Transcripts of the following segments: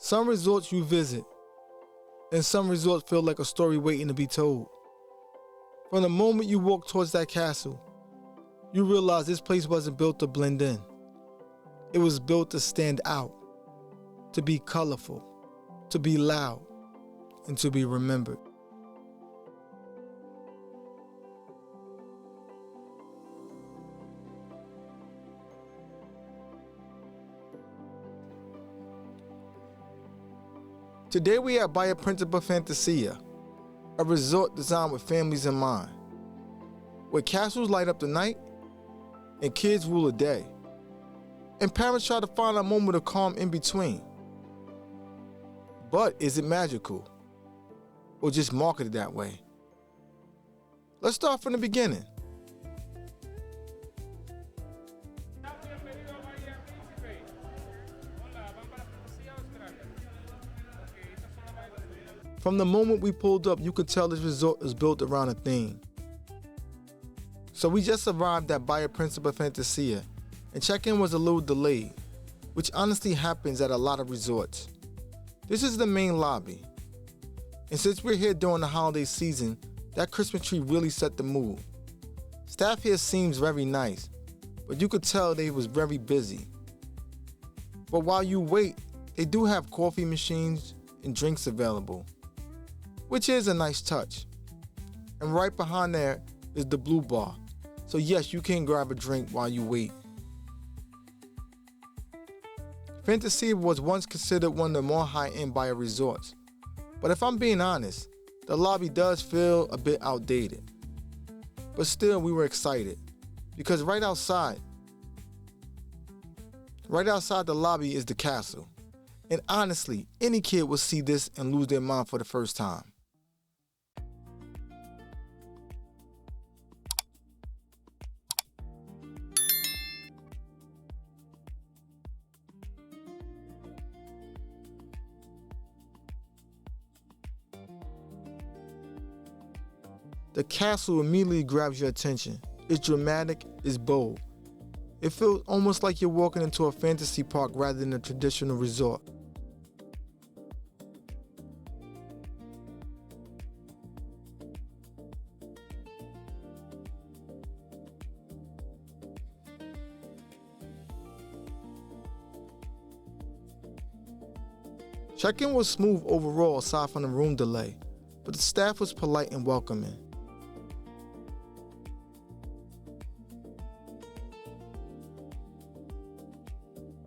Some resorts you visit, and some resorts feel like a story waiting to be told. From the moment you walk towards that castle, you realize this place wasn't built to blend in. It was built to stand out, to be colorful, to be loud, and to be remembered. Today we are at Bahia Principe Fantasia, a resort designed with families in mind, where castles light up the night and kids rule the day, and parents try to find a moment of calm in between. But is it magical, or just marketed that way? Let's start from the beginning. From the moment we pulled up, you could tell this resort is built around a theme. So we just arrived at Bahia Principe Fantasia, and check-in was a little delayed, which honestly happens at a lot of resorts. This is the main lobby, and since we're here during the holiday season, that Christmas tree really set the mood. Staff here seems very nice, but you could tell they was very busy. But while you wait, they do have coffee machines and drinks available, which is a nice touch. And right behind there is the blue bar. So yes, you can grab a drink while you wait. Fantasia was once considered one of the more high-end Bahia resorts. But if I'm being honest, the lobby does feel a bit outdated. But still, we were excited because right outside the lobby is the castle. And honestly, any kid will see this and lose their mind for the first time. The castle immediately grabs your attention. It's dramatic, it's bold. It feels almost like you're walking into a fantasy park rather than a traditional resort. Check-in was smooth overall aside from the room delay, but the staff was polite and welcoming.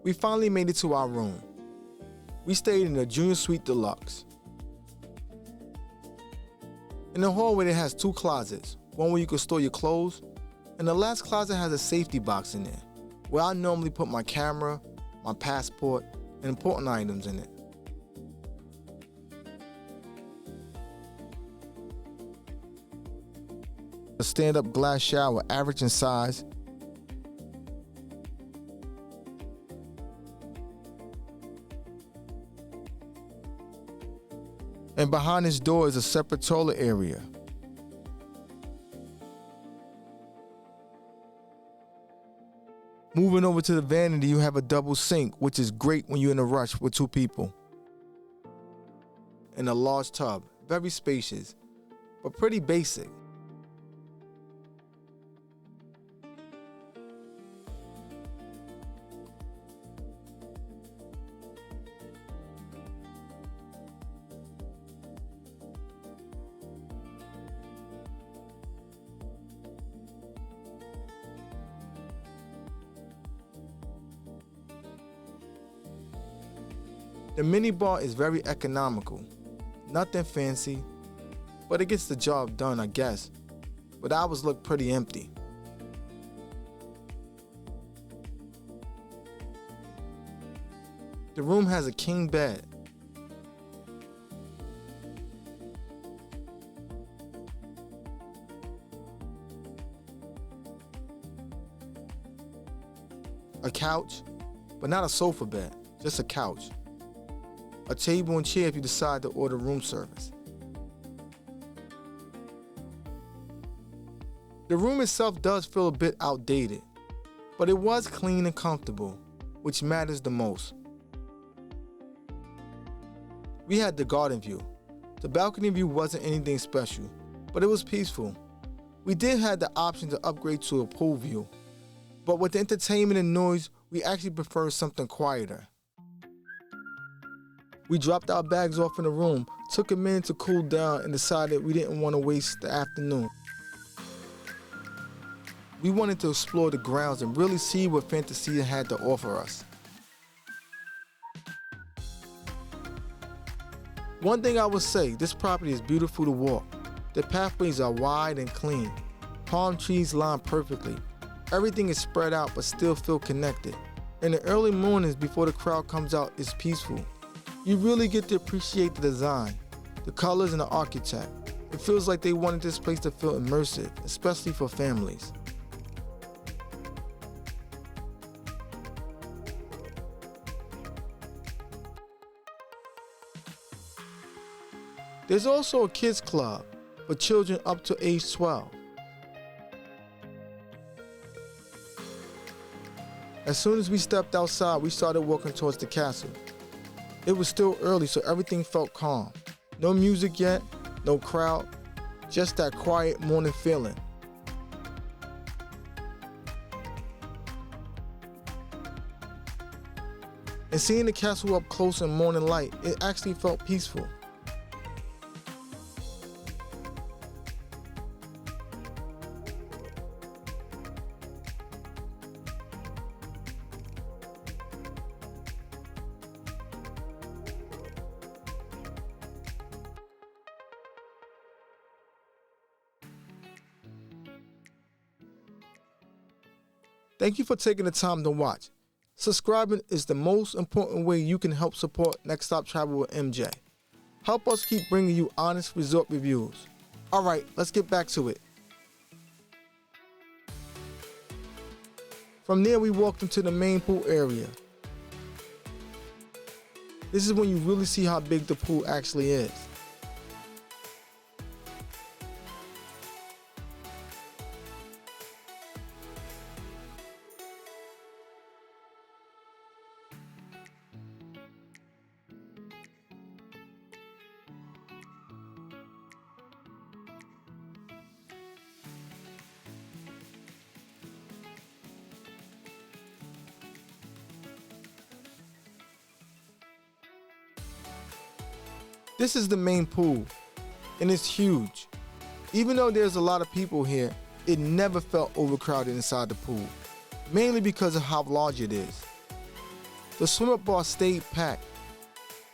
We finally made it to our room. We stayed in the Junior Suite Deluxe. In the hallway it has two closets, one where you can store your clothes, and the last closet has a safety box in there, where I normally put my camera, my passport, and important items in it. A stand-up glass shower, average in size, and behind this door is a separate toilet area. Moving over to the vanity, you have a double sink, which is great when you're in a rush with two people. And a large tub, very spacious, but pretty basic. The mini bar is very economical, nothing fancy, but it gets the job done, I guess. But ours look pretty empty. The room has a king bed. A couch, but not a sofa bed, just a couch. A table and chair if you decide to order room service. The room itself does feel a bit outdated, but it was clean and comfortable, which matters the most. We had the garden view. The balcony view wasn't anything special, but it was peaceful. We did have the option to upgrade to a pool view, but with the entertainment and noise, we actually preferred something quieter. We dropped our bags off in the room, took a minute to cool down, and decided we didn't want to waste the afternoon. We wanted to explore the grounds and really see what Fantasia had to offer us. One thing I would say, this property is beautiful to walk. The pathways are wide and clean. Palm trees line perfectly. Everything is spread out but still feel connected. In the early mornings before the crowd comes out, it's peaceful. You really get to appreciate the design, the colors, and the architect. It feels like they wanted this place to feel immersive, especially for families. There's also a kids club for children up to age 12. As soon as we stepped outside, we started walking towards the castle. It was still early, so everything felt calm. No music yet, no crowd, just that quiet morning feeling. And seeing the castle up close in morning light, it actually felt peaceful. Thank you for taking the time to watch. Subscribing is the most important way you can help support Next Stop Travel with MJ. Help us keep bringing you honest resort reviews. All right, let's get back to it. From there, we walked into the main pool area. This is when you really see how big the pool actually is. This is the main pool, and it's huge. Even though there's a lot of people here, it never felt overcrowded inside the pool, mainly because of how large it is. The swim-up bar stayed packed,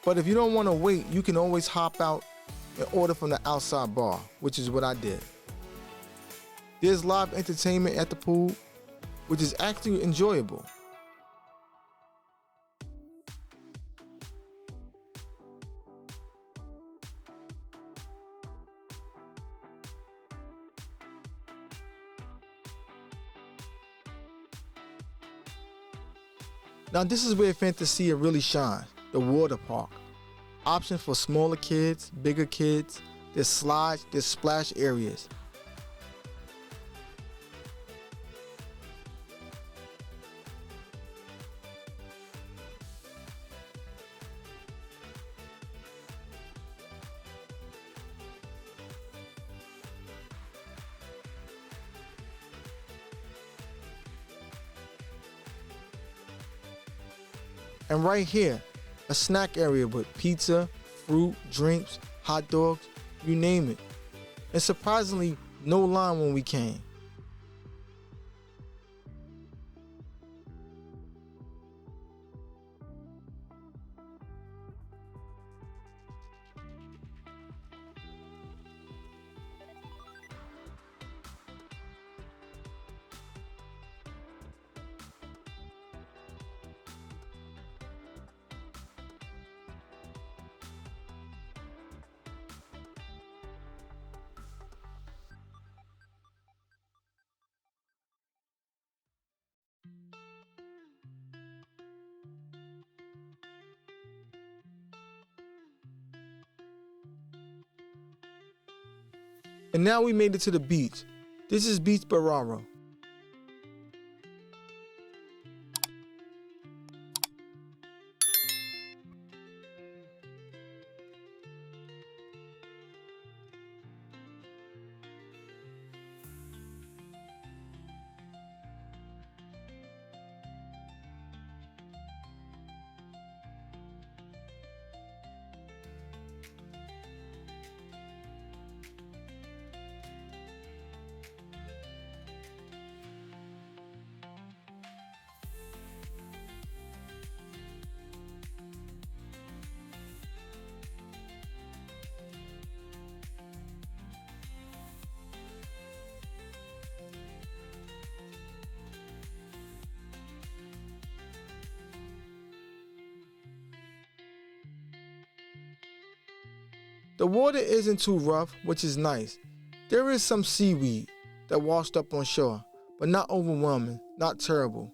but if you don't want to wait, you can always hop out and order from the outside bar, which is what I did. There's live entertainment at the pool, which is actually enjoyable. Now this is where Fantasia really shines, the water park. Options for smaller kids, bigger kids, there's slides, there's splash areas. And right here, a snack area with pizza, fruit, drinks, hot dogs, you name it. And surprisingly, no line when we came. And now we made it to the beach. This is Beach Bararo. water isn't too rough, which is nice. There is some seaweed that washed up on shore, but not overwhelming, not terrible.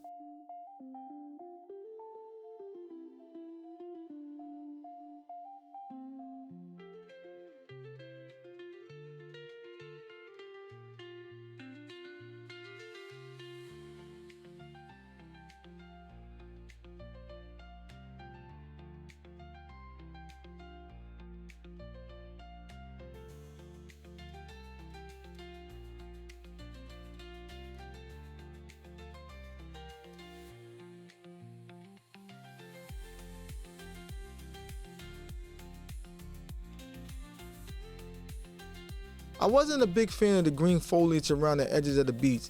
I wasn't a big fan of the green foliage around the edges of the beach.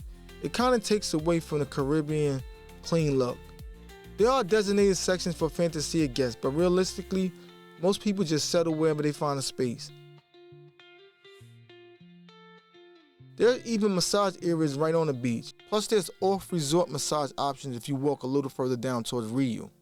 It kind of takes away from the Caribbean clean look. There are designated sections for Fantasia guests, but realistically, most people just settle wherever they find a space. There are even massage areas right on the beach. Plus there's off-resort massage options if you walk a little further down towards Rio.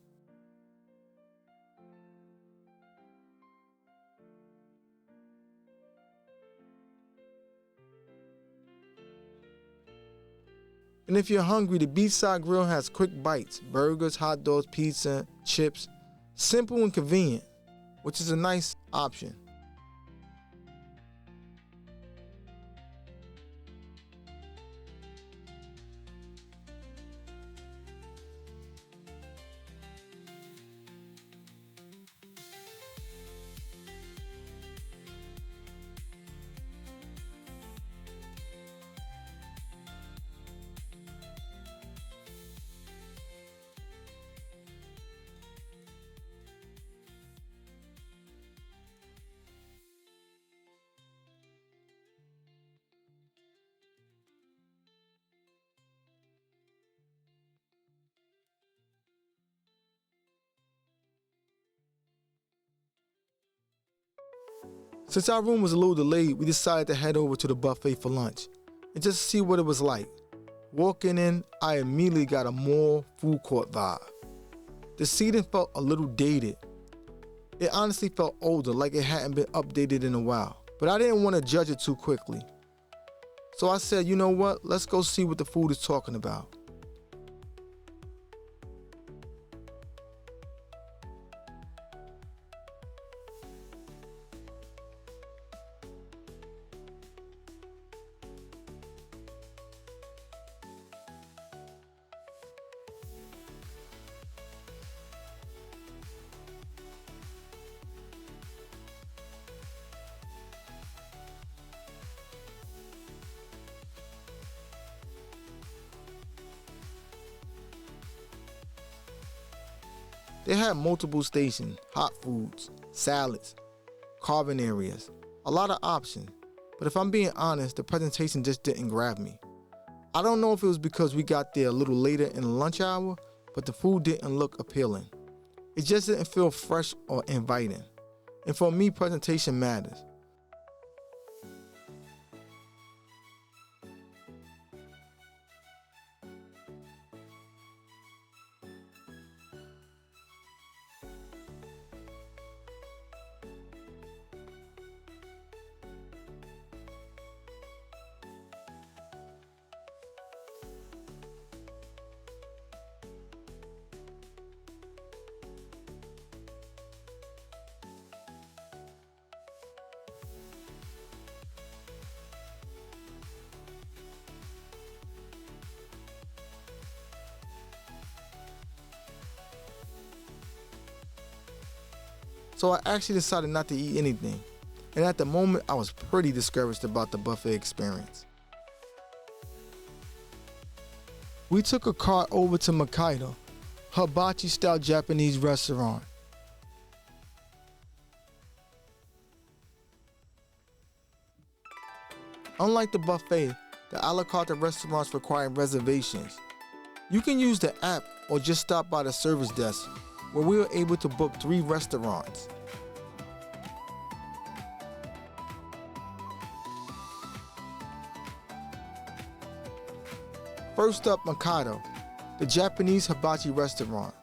And if you're hungry, the beachside grill has quick bites, burgers, hot dogs, pizza, chips. Simple and convenient, which is a nice option. Since our room was a little delayed, we decided to head over to the buffet for lunch and just see what it was like. Walking in, I immediately got a more food court vibe. The seating felt a little dated. It honestly felt older, like it hadn't been updated in a while. But I didn't want to judge it too quickly. So I said, you know what, let's go see what the food is talking about. They had multiple stations, hot foods, salads, carving areas, a lot of options. But if I'm being honest, the presentation just didn't grab me. I don't know if it was because we got there a little later in the lunch hour, but the food didn't look appealing. It just didn't feel fresh or inviting. And for me, presentation matters. So I actually decided not to eat anything. And at the moment, I was pretty discouraged about the buffet experience. We took a car over to Mikado, hibachi-style Japanese restaurant. Unlike the buffet, the a la carte restaurants require reservations. You can use the app or just stop by the service desk, where we were able to book 3 restaurants. First up, Mikado, the Japanese hibachi restaurant.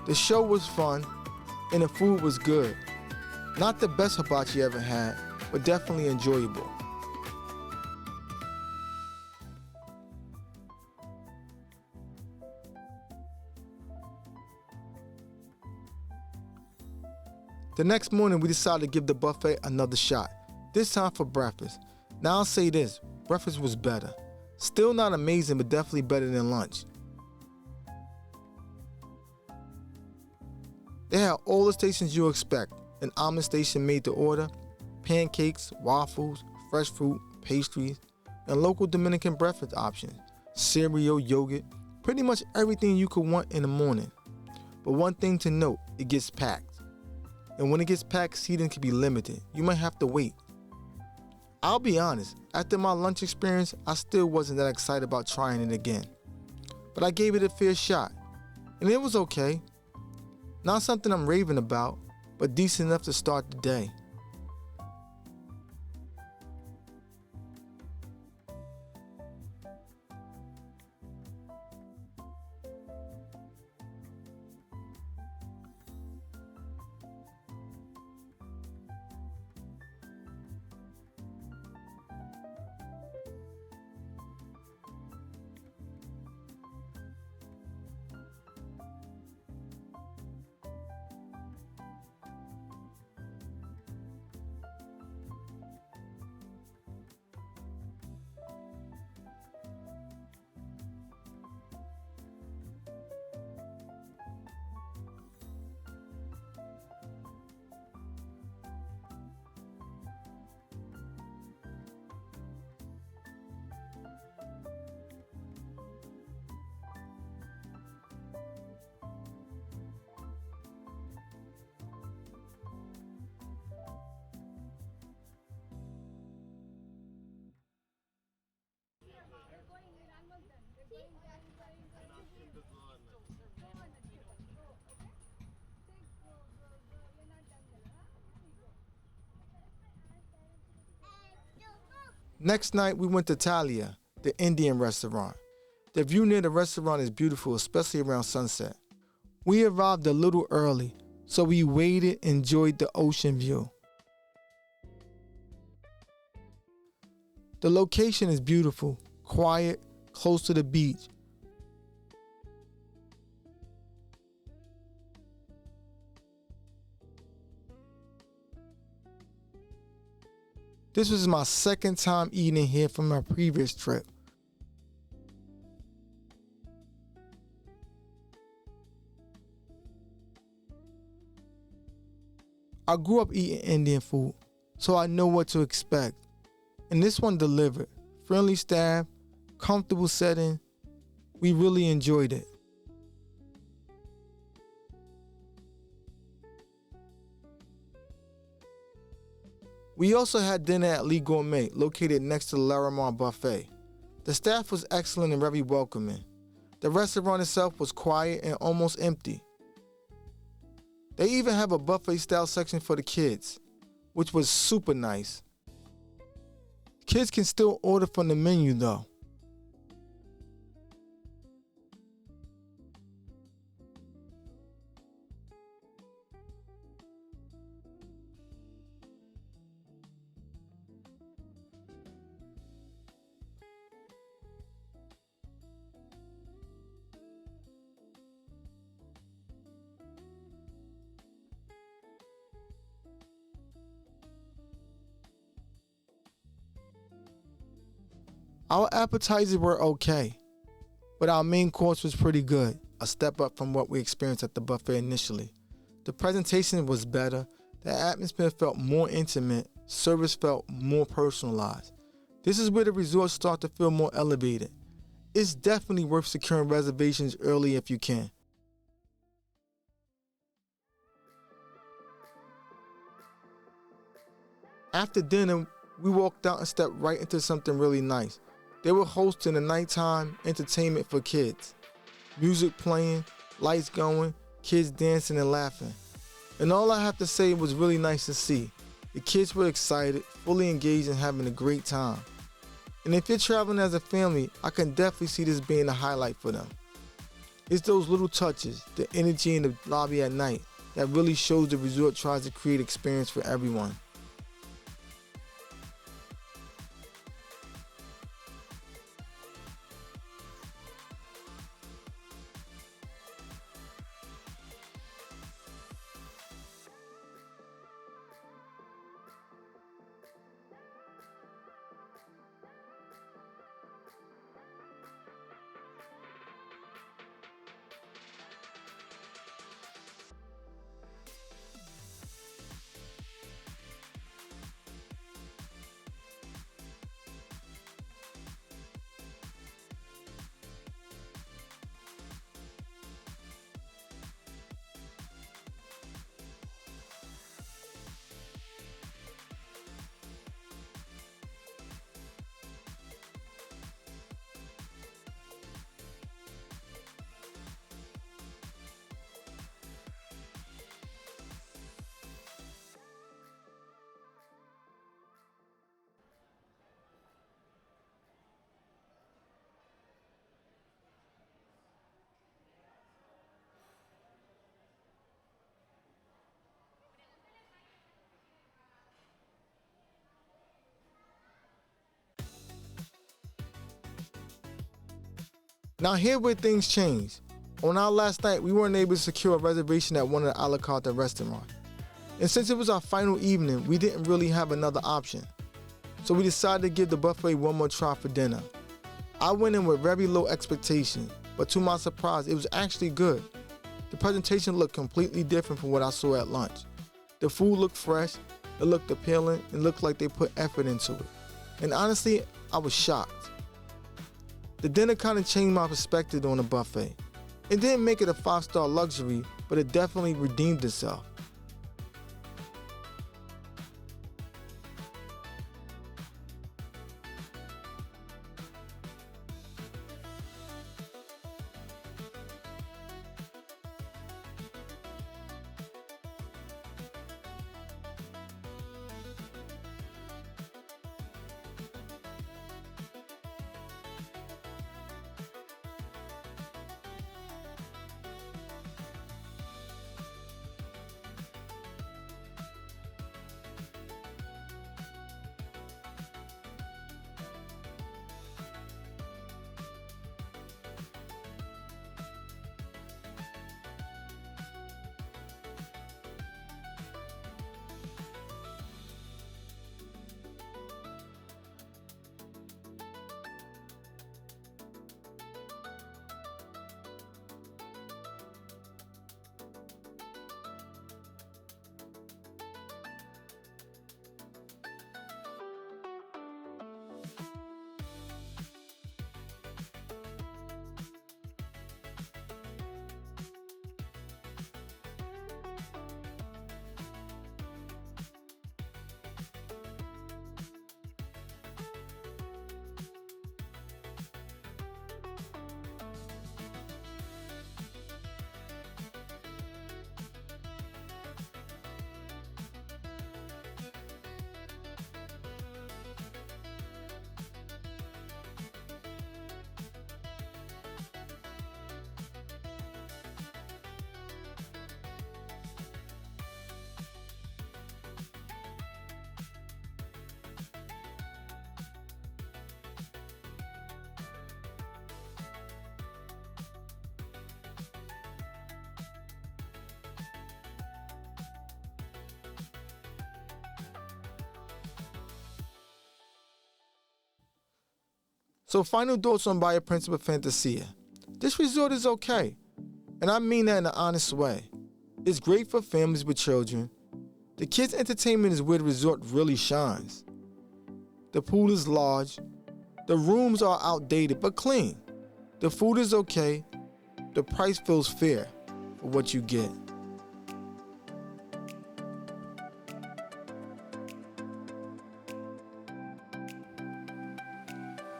The show was fun and the food was good. Not the best hibachi ever had, but definitely enjoyable. The next morning, we decided to give the buffet another shot, this time for breakfast. Now I'll say this, breakfast was better. Still not amazing, but definitely better than lunch. They had all the stations you expect. An omelet station made to order, pancakes, waffles, fresh fruit, pastries, and local Dominican breakfast options, cereal, yogurt, pretty much everything you could want in the morning. But one thing to note, it gets packed. And when it gets packed, seating can be limited. You might have to wait. I'll be honest, after my lunch experience, I still wasn't that excited about trying it again. But I gave it a fair shot, and it was okay. Not something I'm raving about, but decent enough to start the day. Next night, we went to Thalia, the Indian restaurant. The view near the restaurant is beautiful, especially around sunset. We arrived a little early, so we waited and enjoyed the ocean view. The location is beautiful, quiet, close to the beach. This was my second time eating here from my previous trip. I grew up eating Indian food, so I know what to expect. And this one delivered. Friendly staff, comfortable setting. We really enjoyed it. We also had dinner at Gourmet, located next to the Larimar buffet. The staff was excellent and very welcoming. The restaurant itself was quiet and almost empty. They even have a buffet style section for the kids, which was super nice. Kids can still order from the menu though. Our appetizers were okay, but our main course was pretty good, a step up from what we experienced at the buffet initially. The presentation was better, the atmosphere felt more intimate, service felt more personalized. This is where the resorts start to feel more elevated. It's definitely worth securing reservations early if you can. After dinner, we walked out and stepped right into something really nice. They were hosting a nighttime entertainment for kids. Music playing, lights going, kids dancing and laughing. And all I have to say, it was really nice to see. The kids were excited, fully engaged and having a great time. And if you're traveling as a family, I can definitely see this being a highlight for them. It's those little touches, the energy in the lobby at night, that really shows the resort tries to create experience for everyone. Now here where things change. On our last night, we weren't able to secure a reservation at one of the a la carte restaurants. And since it was our final evening, we didn't really have another option. So we decided to give the buffet one more try for dinner. I went in with very low expectations, but to my surprise, it was actually good. The presentation looked completely different from what I saw at lunch. The food looked fresh, it looked appealing, and looked like they put effort into it. And honestly, I was shocked. The dinner kind of changed my perspective on the buffet. It didn't make it a 5-star luxury, but it definitely redeemed itself. So final thoughts on Bahia Principe Fantasia. This resort is okay, and I mean that in an honest way. It's great for families with children. The kids' entertainment is where the resort really shines. The pool is large. The rooms are outdated but clean. The food is okay. The price feels fair for what you get.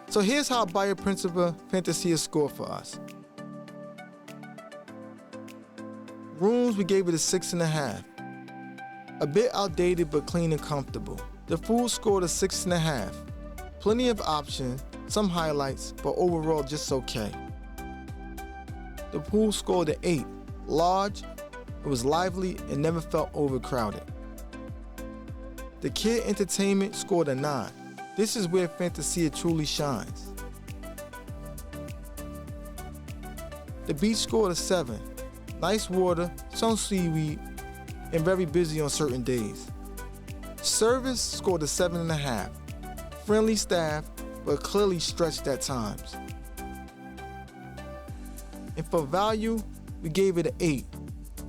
So here's how Bahia Principe Fantasia scored for us. Rooms, we gave it a 6.5. A bit outdated but clean and comfortable. The food scored a 6.5. Plenty of options, some highlights, but overall just okay. The pool scored an 8. Large, it was lively and never felt overcrowded. The kid entertainment scored a 9. This is where Fantasia truly shines. The beach scored a 7. Nice water, some seaweed, and very busy on certain days. Service scored a 7.5. Friendly staff, but clearly stretched at times. And for value, we gave it an 8.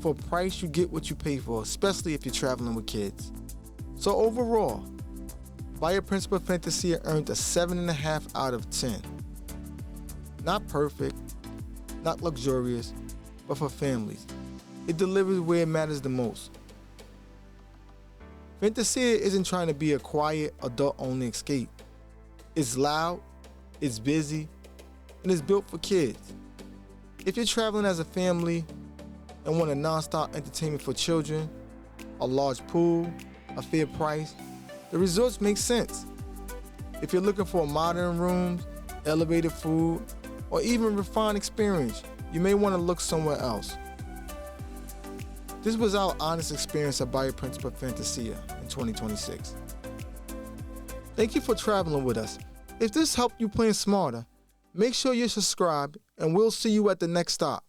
For price, you get what you pay for, especially if you're traveling with kids. So overall, Bahia Principe Fantasia earned a 7.5 out of 10. Not perfect, not luxurious, but for families. It delivers where it matters the most. Fantasia isn't trying to be a quiet, adult-only escape. It's loud, it's busy, and it's built for kids. If you're traveling as a family and want a non-stop entertainment for children, a large pool, a fair price, the resorts make sense. If you're looking for modern rooms, elevated food, or even refined experience, you may want to look somewhere else. This was our honest experience at Bahia Principe Fantasia in 2026. Thank you for traveling with us. If this helped you plan smarter, make sure you're subscribed and we'll see you at the next stop.